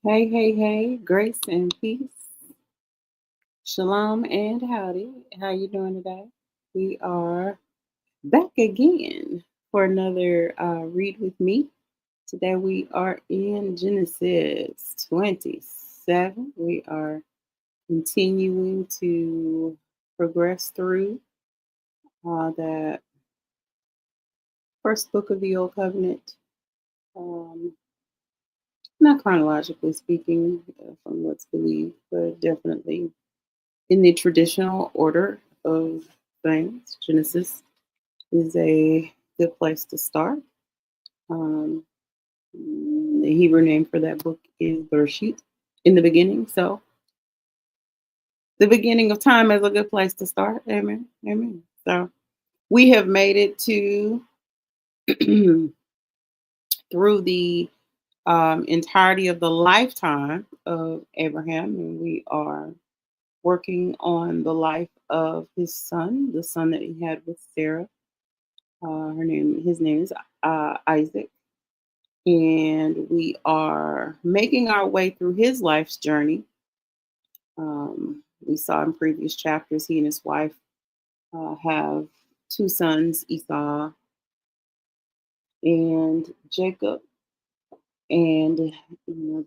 Hey, hey, hey, grace and peace, shalom and howdy. How you doing today? We are back again for another read with me. Today we are in Genesis 27. We are continuing to progress through that first book of the Old Covenant. Um, Not chronologically speaking, from what's believed, but definitely in the traditional order of things. Genesis is a good place to start. Um, the Hebrew name for that book is Bereshit, in the beginning. So the beginning of time is a good place to start. Amen. Amen. So we have made it to through the entirety of the lifetime of Abraham, and we are working on the life of his son, the son that he had with Sarah. His name is Isaac, and we are making our way through his life's journey. We saw in previous chapters he and his wife have two sons, Esau and Jacob, and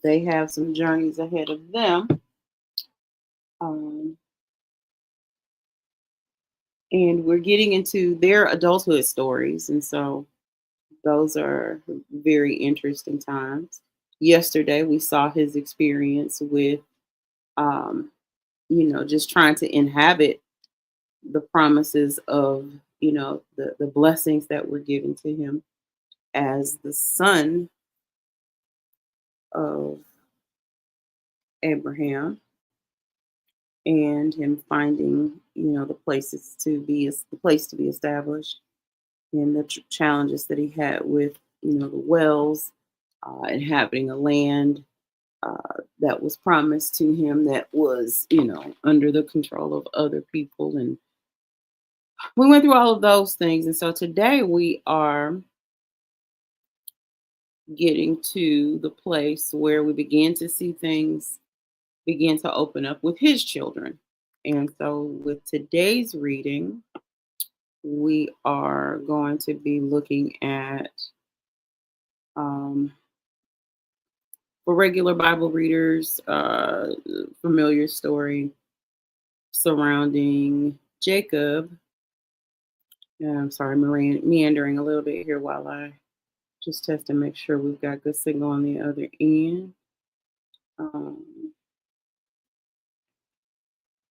they have some journeys ahead of them. Um, and we're getting into their adulthood stories, and so those are very interesting times. Yesterday, we saw his experience with, um, just trying to inhabit the promises of, the blessings that were given to him as the son of Abraham, and him finding, the place to be established, and the challenges that he had with, the wells, inhabiting a land that was promised to him that was, under the control of other people. And we went through all of those things. And so today we are getting to the place where we begin to see things begin to open up with his children. And so with today's reading, we are going to be looking at, um, for regular Bible readers, familiar story surrounding Jacob. I'm sorry, meandering a little bit here while I just test to make sure we've got good signal on the other end. Um,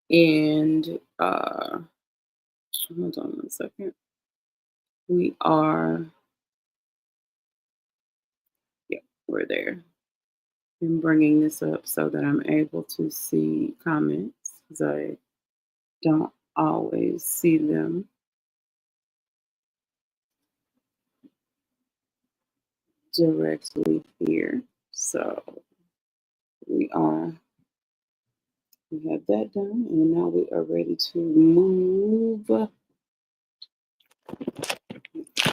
and hold on one second. We are, yeah, we're there. I'm bringing this up so that I'm able to see comments because I don't always see them directly here. So we are, we have that done, and now we are ready to move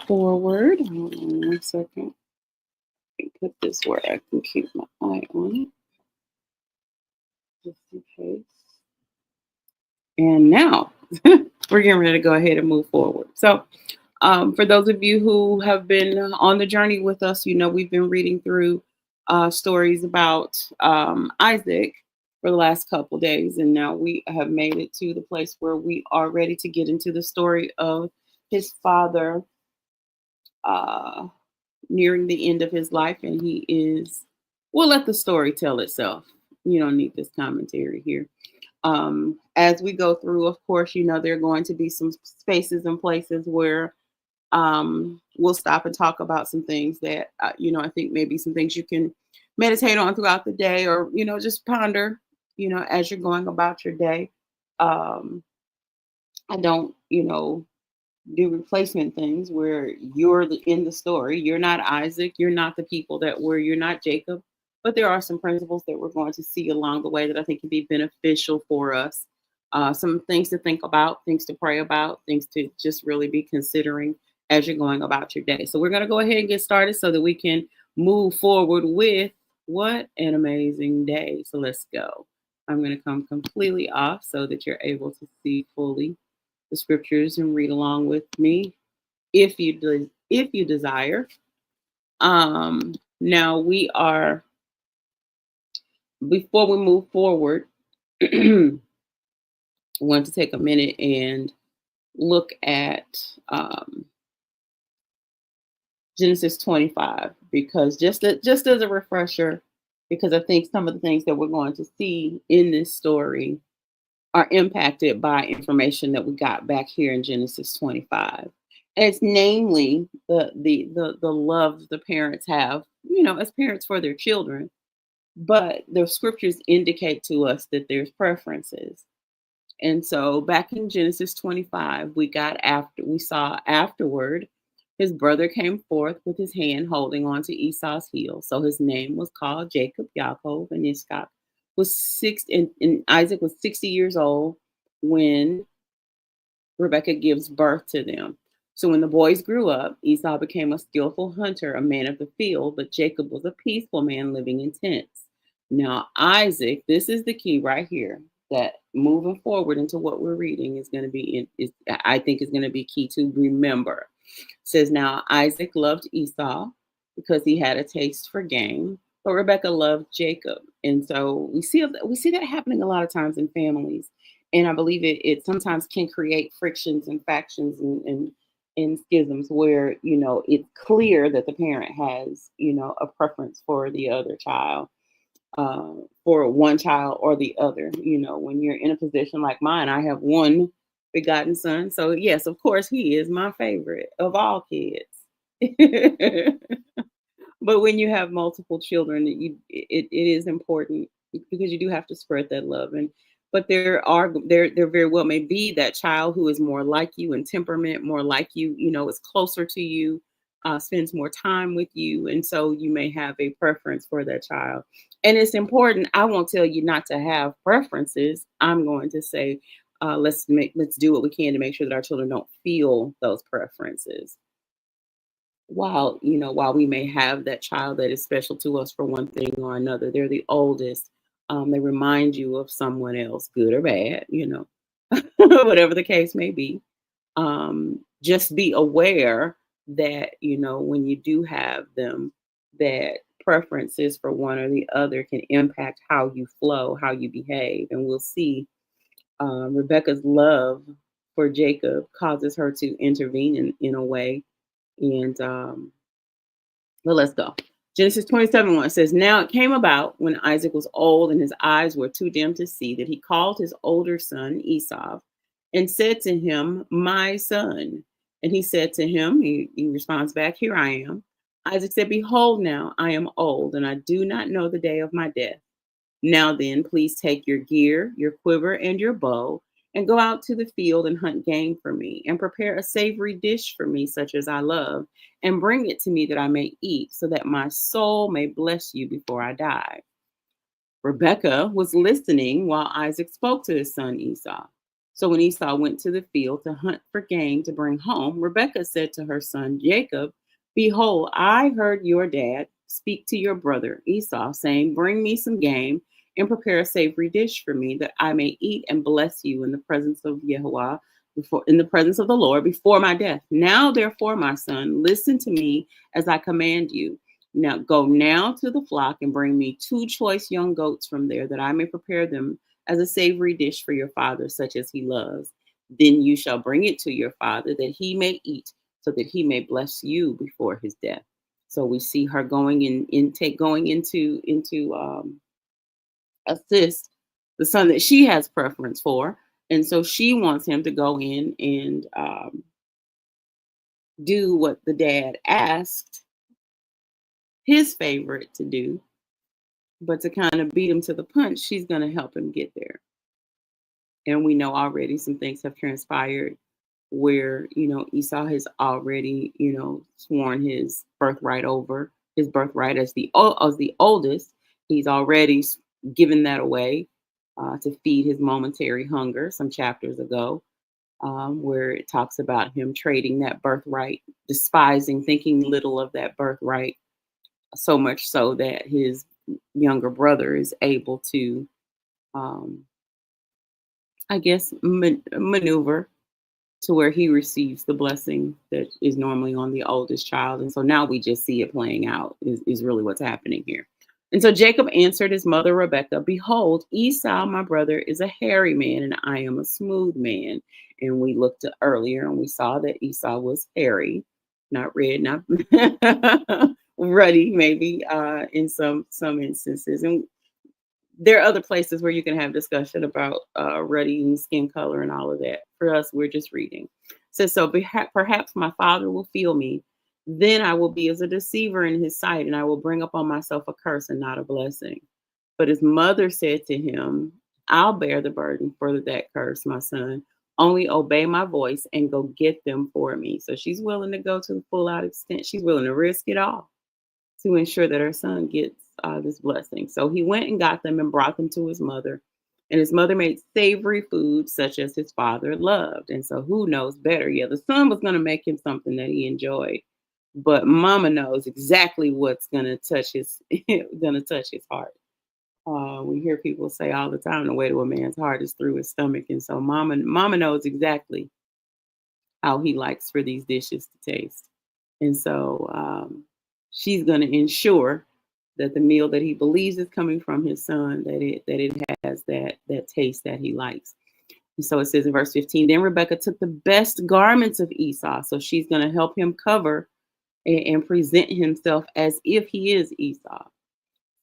forward. Hold on one second. Put this where I can keep my eye on it, just in case. And now we're getting ready to go ahead and move forward. So, for those of you who have been on the journey with us, we've been reading through stories about Isaac for the last couple days, and now we have made it to the place where we are ready to get into the story of his father uh, nearing the end of his life, and he is. We'll let the story tell itself. You don't need this commentary here. As we go through, of course, there are going to be some spaces and places where we'll stop and talk about some things that, I think maybe some things you can meditate on throughout the day, or, just ponder, as you're going about your day. Um, I don't, do replacement things where in the story. You're not Isaac. You're not the people that were. You're not Jacob. But there are some principles that we're going to see along the way that I think can be beneficial for us. Some things to think about, things to pray about, things to just really be considering as you're going about your day. So we're going to go ahead and get started so that we can move forward with What an amazing day. So let's go. I'm going to come completely off so that you're able to see fully the scriptures and read along with me if you desire. Now we are before we move forward, I want to take a minute and look at Genesis 25 because just as a refresher, because I think some of the things that we're going to see in this story are impacted by information that we got back here in Genesis 25. And it's namely the love the parents have, as parents for their children. But the scriptures indicate to us that there's preferences. And so back in Genesis 25, we saw afterward, his brother came forth with his hand holding on to Esau's heel. So his name was called Jacob, Yaakov, and Ishak was and Isaac was 60 years old when Rebekah gives birth to them. So when the boys grew up, Esau became a skillful hunter, a man of the field, but Jacob was a peaceful man living in tents. Now, Isaac, this is the key right here that moving forward into what we're reading is going to be, I think is going to be key to remember. It says, now Isaac loved Esau because he had a taste for game, but Rebekah loved Jacob. And so we see that happening a lot of times in families. And I believe it sometimes can create frictions and factions and schisms where, it's clear that the parent has, a preference for the other child, for one child or the other. When you're in a position like mine, I have one begotten son. So yes, of course, he is my favorite of all kids. But when you have multiple children, it is important because you do have to spread that love. But there very well may be that child who is more like you in temperament, more like you, is closer to you, spends more time with you, and so you may have a preference for that child. And it's important. I won't tell you not to have preferences. I'm going to say, let's do what we can to make sure that our children don't feel those preferences. While we may have that child that is special to us for one thing or another, they're the oldest. They remind you of someone else, good or bad, whatever the case may be. Just be aware that, when you do have them, that preferences for one or the other can impact how you flow, how you behave. And we'll see Rebecca's love for Jacob causes her to intervene in a way. And well, let's go. Genesis 27:1 says, now it came about when Isaac was old and his eyes were too dim to see that he called his older son Esau and said to him, my son. And he said to him, he responds back, here I am. Isaac said, behold, now I am old and I do not know the day of my death. Now then, please take your gear, your quiver, and your bow, and go out to the field and hunt game for me, and prepare a savory dish for me, such as I love, and bring it to me that I may eat, so that my soul may bless you before I die. Rebekah was listening while Isaac spoke to his son Esau. So when Esau went to the field to hunt for game to bring home, Rebekah said to her son Jacob, behold, I heard your dad speak to your brother Esau, saying, bring me some game and prepare a savory dish for me that I may eat and bless you in the presence of Yahweh, in the presence of the Lord before my death. Now, therefore, my son, listen to me as I command you. Now go now to the flock and bring me 2 choice young goats from there that I may prepare them as a savory dish for your father, such as he loves. Then you shall bring it to your father that he may eat, so that he may bless you before his death. So we see her going into assist the son that she has preference for. And so she wants him to go in and do what the dad asked his favorite to do. But to kind of beat him to the punch, she's going to help him get there. And we know already some things have transpired where, Esau has already, sworn his birthright as the oldest. He's already given that away to feed his momentary hunger some chapters ago, where it talks about him trading that birthright, despising, thinking little of that birthright, so much so that his younger brother is able to, um, I guess, maneuver to where he receives the blessing that is normally on the oldest child. And so now we just see it playing out, is really what's happening here. And so Jacob answered his mother Rebekah, "Behold, Esau, my brother, is a hairy man, and I am a smooth man." And we looked at earlier and we saw that Esau was hairy, not red, not ruddy, maybe in some instances. And there are other places where you can have discussion about ruddy and skin color and all of that. For us, we're just reading. It says, so perhaps my father will feel me. Then I will be as a deceiver in his sight, and I will bring upon myself a curse and not a blessing. But his mother said to him, I'll bear the burden for that curse, my son. Only obey my voice and go get them for me. So she's willing to go to the full out extent. She's willing to risk it all to ensure that her son gets this blessing. So he went and got them and brought them to his mother. And his mother made savory food such as his father loved. And so who knows better? Yeah, the son was going to make him something that he enjoyed. But mama knows exactly what's going to touch his heart. We hear people say all the time, the way to a man's heart is through his stomach. And so mama knows exactly how he likes for these dishes to taste. And so she's going to ensure that the meal that he believes is coming from his son, that it has that taste that he likes. And so it says in verse 15, then Rebekah took the best garments of Esau. So she's going to help him cover and present himself as if he is Esau.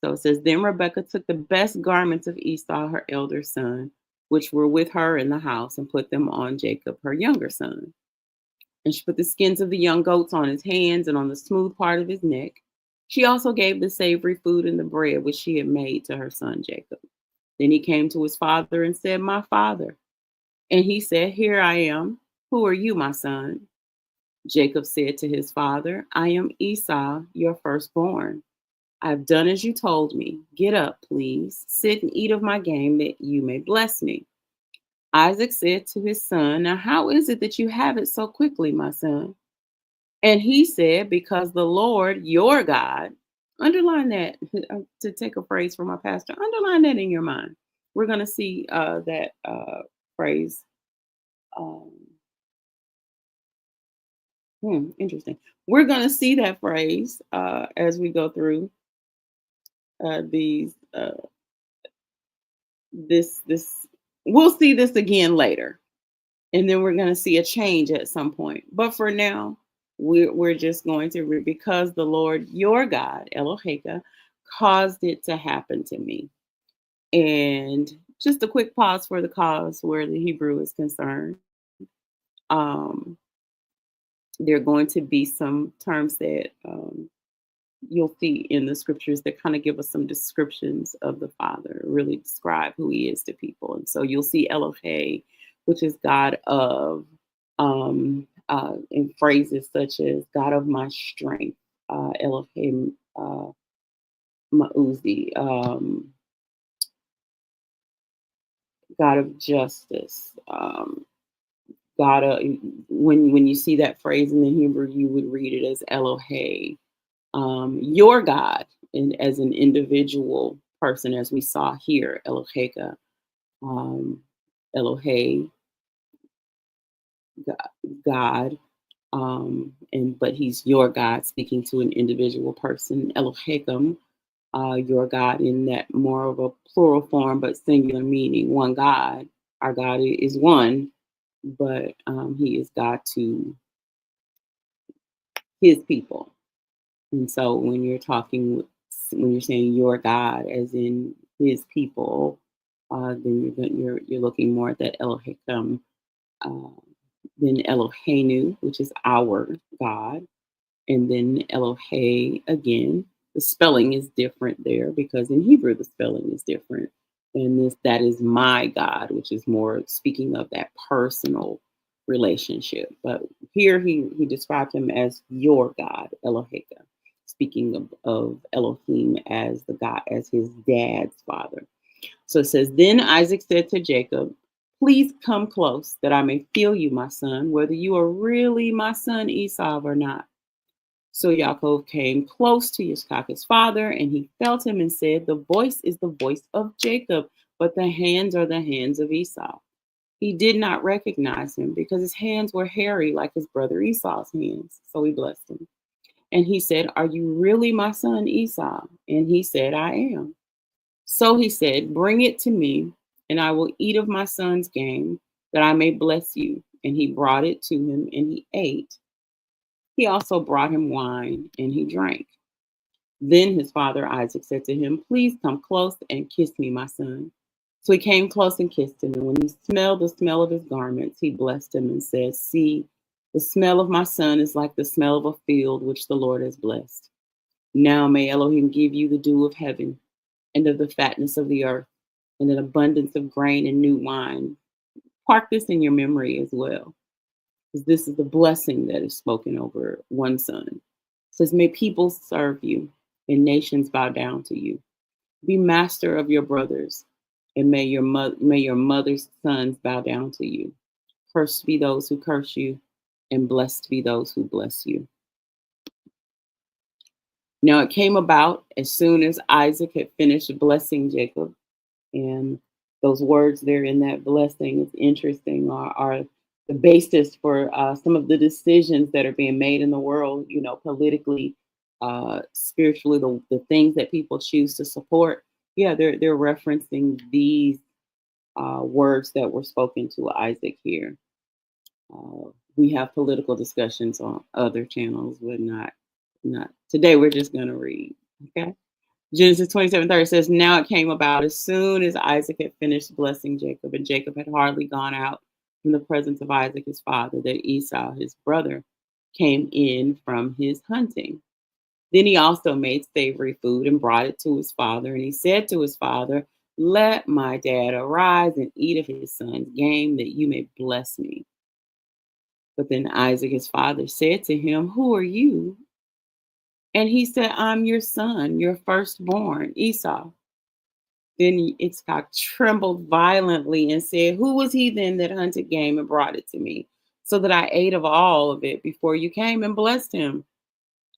So it says, then Rebekah took the best garments of Esau, her elder son, which were with her in the house, and put them on Jacob, her younger son. And she put the skins of the young goats on his hands and on the smooth part of his neck. She also gave the savory food and the bread which she had made to her son Jacob. Then he came to his father and said, my father. And he said, here I am. Who are you, my son? Jacob said to his father, I am Esau, your firstborn. I've done as you told me. Get up, please. Sit and eat of my game that you may bless me. Isaac said to his son, now how is it that you have it so quickly, my son? And he said, because the Lord, your God, underline that, to take a phrase from my pastor, underline that in your mind. We're going to see that phrase. Interesting. We're going to see that phrase as we go through this. We'll see this again later. And then we're going to see a change at some point. But for now, we're just going to read, because the Lord, your God, Eloheka, caused it to happen to me. And just a quick pause for the cause where the Hebrew is concerned. There are going to be some terms that you'll see in the scriptures that kind of give us some descriptions of the Father, really describe who he is to people. And so you'll see Elohe, which is God of, in phrases such as God of my strength, Elohim Ma'uzi, God of justice, God of, when you see that phrase in the Hebrew, you would read it as Elohe, your God, and as an individual person, as we saw here, Eloheka, Elohe, God, but he's your God, speaking to an individual person. Elohekam, your God, in that more of a plural form, but singular meaning, one God. Our God is one, but he is God to his people. And so when you're saying your God, as in his people, then you're looking more at that Elohekam, then Eloheinu, which is our God, and then Elohe again. The spelling is different there because in Hebrew the spelling is different. And that is my God, which is more speaking of that personal relationship. But here he described him as your God, Eloheka, speaking of Elohim as the God, as his dad's father. So it says, then Isaac said to Jacob, please come close that I may feel you, my son, whether you are really my son Esau or not. So Yaakov came close to Yitzchak, his father, and he felt him and said, "The voice is the voice of Jacob, but the hands are the hands of Esau." He did not recognize him because his hands were hairy like his brother Esau's hands. So he blessed him. And he said, "Are you really my son Esau?" And he said, "I am." So he said, "Bring it to me, and I will eat of my son's game, that I may bless you." And he brought it to him, and he ate. He also brought him wine, and he drank. Then his father Isaac said to him, "Please come close and kiss me, my son." So he came close and kissed him. And when he smelled the smell of his garments, he blessed him and said, "See, the smell of my son is like the smell of a field which the Lord has blessed. Now may Elohim give you the dew of heaven and of the fatness of the earth and an abundance of grain and new wine." Park this in your memory as well, because this is the blessing that is spoken over one son. It says, "May people serve you and nations bow down to you. Be master of your brothers, and may your mother's sons bow down to you. Cursed be those who curse you, and blessed be those who bless you." Now it came about as soon as Isaac had finished blessing Jacob, and those words there in that blessing is interesting, are the basis for some of the decisions that are being made in the world, politically, spiritually, the things that people choose to support. Yeah, they're referencing these words that were spoken to Isaac here. We have political discussions on other channels, but not today. We're just going to read. Okay. Genesis 27:30 says, "Now it came about as soon as Isaac had finished blessing Jacob, and Jacob had hardly gone out from the presence of Isaac his father, that Esau his brother came in from his hunting. Then he also made savory food and brought it to his father. And he said to his father, 'Let my dad arise and eat of his son's game, that you may bless me.' But then Isaac his father said to him, 'Who are you?' And he said, 'I'm your son, your firstborn, Esau.' Then Yitzchak trembled violently and said, 'Who was he then that hunted game and brought it to me, so that I ate of all of it before you came?' And blessed him.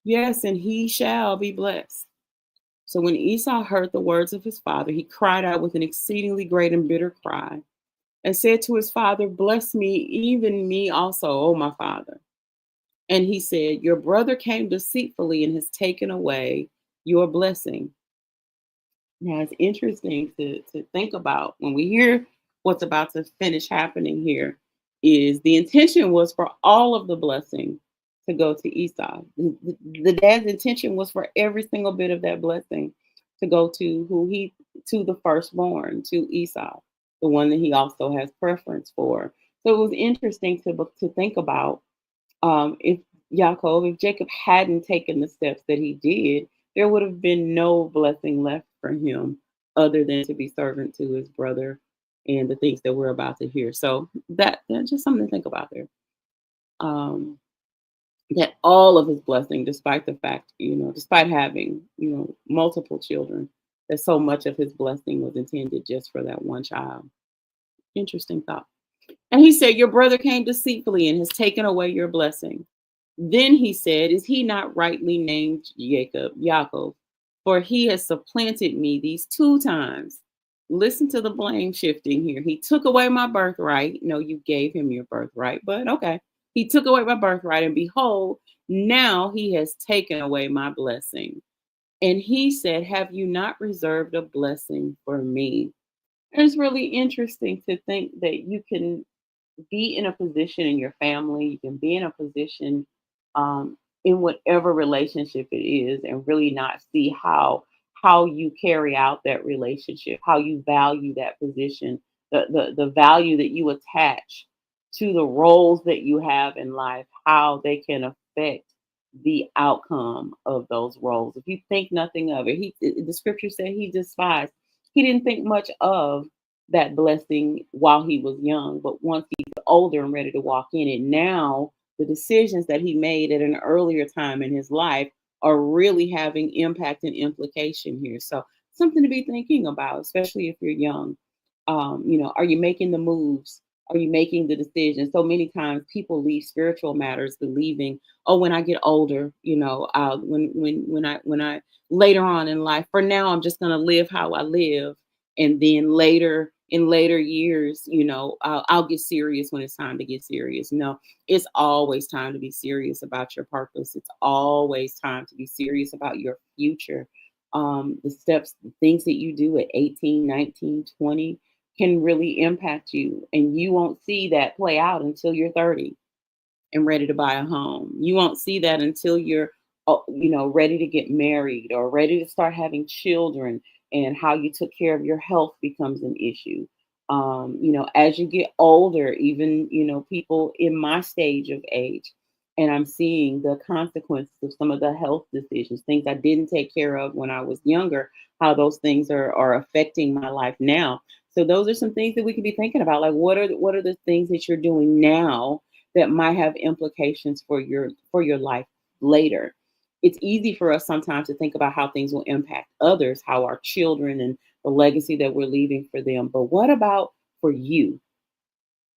Yes, and he shall be blessed." So when Esau heard the words of his father, he cried out with an exceedingly great and bitter cry, and said to his father, "Bless me, even me also, O my father." And he said, "Your brother came deceitfully and has taken away your blessing." Now it's interesting to think about when we hear what's about to finish happening here, is the intention was for all of the blessing to go to Esau. The dad's intention was for every single bit of that blessing to go to the firstborn, to Esau, the one that he also has preference for. So it was interesting to think about, if Yaakov, if Jacob hadn't taken the steps that he did, there would have been no blessing left for him other than to be servant to his brother and the things that we're about to hear. So that's just something to think about there. Um, that all of his blessing, despite the fact, despite having, multiple children, that so much of his blessing was intended just for that one child. Interesting thought. And he said, "Your brother came deceitfully and has taken away your blessing." Then he said, "Is he not rightly named Yaakov? For he has supplanted me these two times." Listen to the blame shifting here. He took away my birthright. No, you gave him your birthright, but okay. He took away my birthright, and behold, now he has taken away my blessing. And he said, "Have you not reserved a blessing for me?" It's really interesting to think that you can be in a position in your family, you can be in a position, in whatever relationship it is, and really not see how you carry out that relationship, how you value that position, the value that you attach to the roles that you have in life, how they can affect the outcome of those roles. If you think nothing of it, the scripture said he despised. He didn't think much of that blessing while he was young, but once he's older and ready to walk in it, now the decisions that he made at an earlier time in his life are really having impact and implication here. So something to be thinking about, especially if you're young. Are you making the moves? Are you making the decisions? So many times people leave spiritual matters believing, oh, when I get older, I'll when I later on in life. For now, I'm just gonna live how I live, and then later in later years, I'll get serious when it's time to get serious. No, it's always time to be serious about your purpose. It's always time to be serious about your future. The steps, the things that you do at 18, 19, 20 can really impact you, and you won't see that play out until you're 30 and ready to buy a home. You won't see that until you're, ready to get married or ready to start having children, and how you took care of your health becomes an issue. As you get older, even, people in my stage of age, and I'm seeing the consequences of some of the health decisions, things I didn't take care of when I was younger, how those things are affecting my life now. So those are some things that we could be thinking about. Like, what are the things that you're doing now that might have implications for your life later? It's easy for us sometimes to think about how things will impact others, how our children and the legacy that we're leaving for them. But what about for you?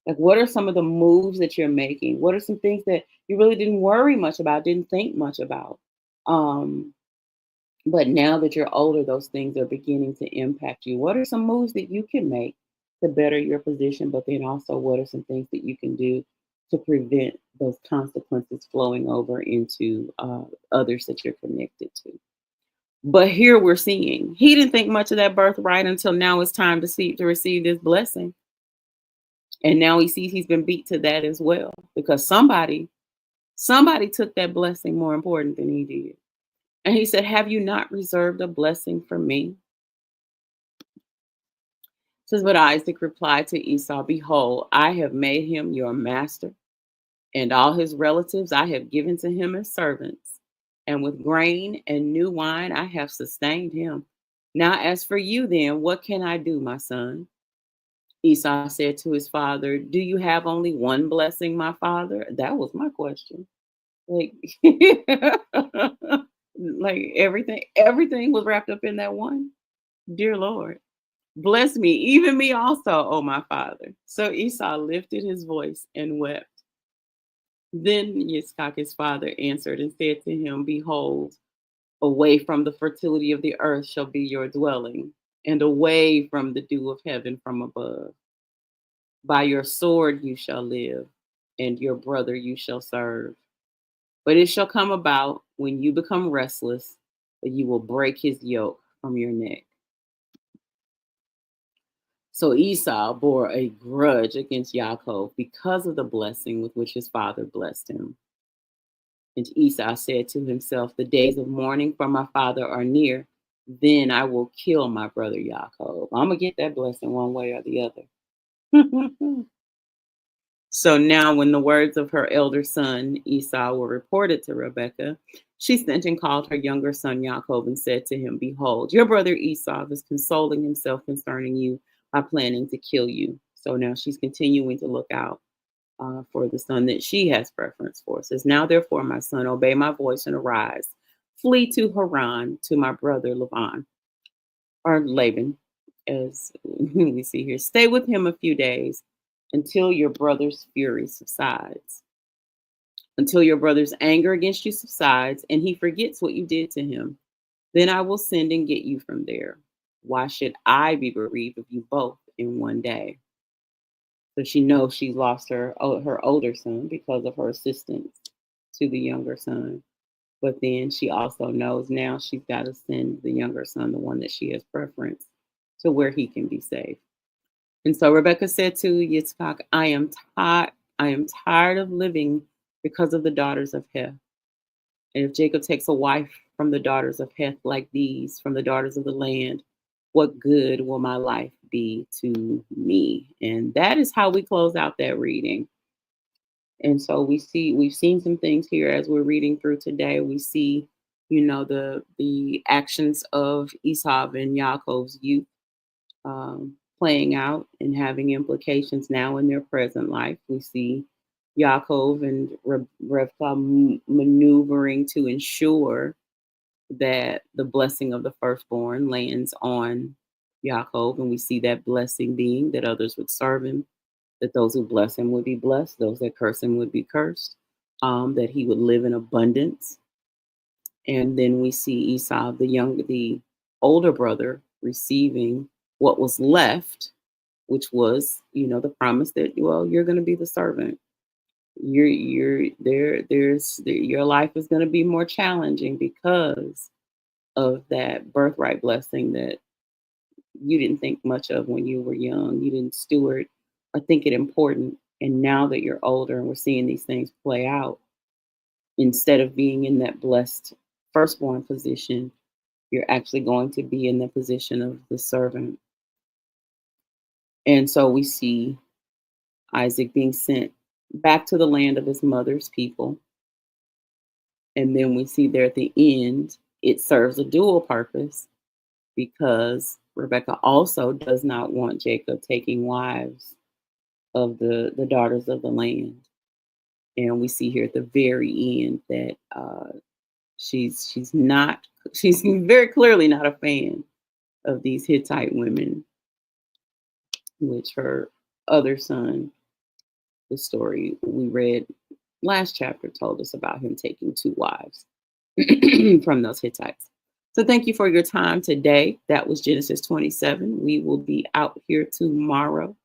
Like, what are some of the moves that you're making? What are some things that you really didn't worry much about, didn't think much about? Um, but now that you're older, those things are beginning to impact you. What are some moves that you can make to better your position? But then also, what are some things that you can do to prevent those consequences flowing over into others that you're connected to? But here we're seeing he didn't think much of that birthright until now it's time to receive this blessing. And now he sees he's been beat to that as well, because somebody took that blessing more important than he did. And he said, "Have you not reserved a blessing for me?" Says, but Isaac replied to Esau, "Behold, I have made him your master, and all his relatives I have given to him as servants. And with grain and new wine I have sustained him. Now, as for you, then, what can I do, my son?" Esau said to his father, "Do you have only one blessing, my father?" That was my question. Like, like everything was wrapped up in that one. Dear Lord. Bless me, even me also, O my father. So Esau lifted his voice and wept. Then Yitzchak, his father, answered and said to him, "Behold, away from the fertility of the earth shall be your dwelling, and away from the dew of heaven from above. By your sword you shall live, and your brother you shall serve. But it shall come about when you become restless that you will break his yoke from your neck." So Esau bore a grudge against Yaakov because of the blessing with which his father blessed him. And Esau said to himself, "The days of mourning for my father are near. Then I will kill my brother Yaakov. I'm going to get that blessing one way or the other." So now, when the words of her elder son Esau were reported to Rebekah, she sent and called her younger son Yaakov and said to him, "Behold, your brother Esau is consoling himself concerning you by planning to kill you." So now she's continuing to look out for the son that she has preference for. It says, "Now therefore, my son, obey my voice and arise. Flee to Haran to my brother Laban," or Laban, as we see here. "Stay with him a few days until your brother's fury subsides, until your brother's anger against you subsides, and he forgets what you did to him. Then I will send and get you from there. Why should I be bereaved of you both in one day?" So she knows she's lost her older son because of her assistance to the younger son. But then she also knows now she's got to send the younger son, the one that she has preference, to where he can be safe. And so Rebecca said to Yitzchak, I am tired of living because of the daughters of Heth. And if Jacob takes a wife from the daughters of Heth like these, from the daughters of the land, what good will my life be to me? And that is how we close out that reading. And so we've seen some things here as we're reading through today. We see, the actions of Esau and Yaakov's youth playing out and having implications now in their present life. We see Yaakov and Rivka maneuvering to ensure that the blessing of the firstborn lands on Yaakov, and we see that blessing being that others would serve him, that those who bless him would be blessed, those that curse him would be cursed. that he would live in abundance. And then we see Esau, the older brother, receiving what was left, which was, the promise that, well, you're going to be the servant. Your life is going to be more challenging because of that birthright blessing that you didn't think much of when you were young. You didn't steward or think it important. And now that you're older and we're seeing these things play out, instead of being in that blessed firstborn position, you're actually going to be in the position of the servant. And so we see Isaac being sent back to the land of his mother's people. And then we see there at the end, it serves a dual purpose because Rebecca also does not want Jacob taking wives of the daughters of the land. And we see here at the very end that she's very clearly not a fan of these Hittite women, which her other son, the story we read last chapter, told us about him taking two wives from those Hittites. So thank you for your time today. That was Genesis 27. We will be out here tomorrow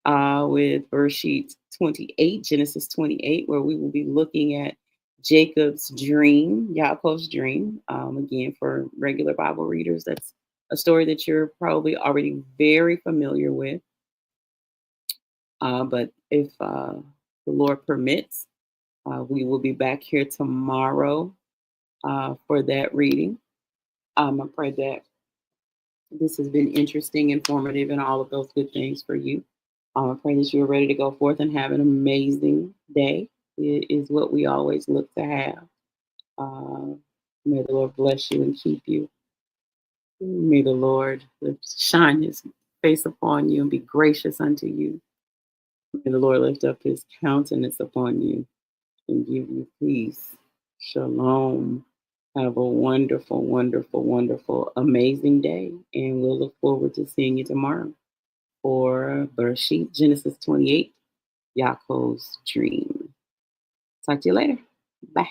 with Bereshit 28, Genesis 28, where we will be looking at Jacob's dream, Yaakov's dream. Again, for regular Bible readers, that's a story that you're probably already very familiar with. But if the Lord permits, we will be back here tomorrow for that reading. I pray that this has been interesting, informative, and all of those good things for you. I pray that you are ready to go forth and have an amazing day. It is what we always look to have. May the Lord bless you and keep you. May the Lord shine his face upon you and be gracious unto you. May the Lord lift up his countenance upon you and give you peace. Shalom. Have a wonderful, wonderful, wonderful, amazing day. And we'll look forward to seeing you tomorrow for Bereshit, Genesis 28, Yaakov's dream. Talk to you later. Bye.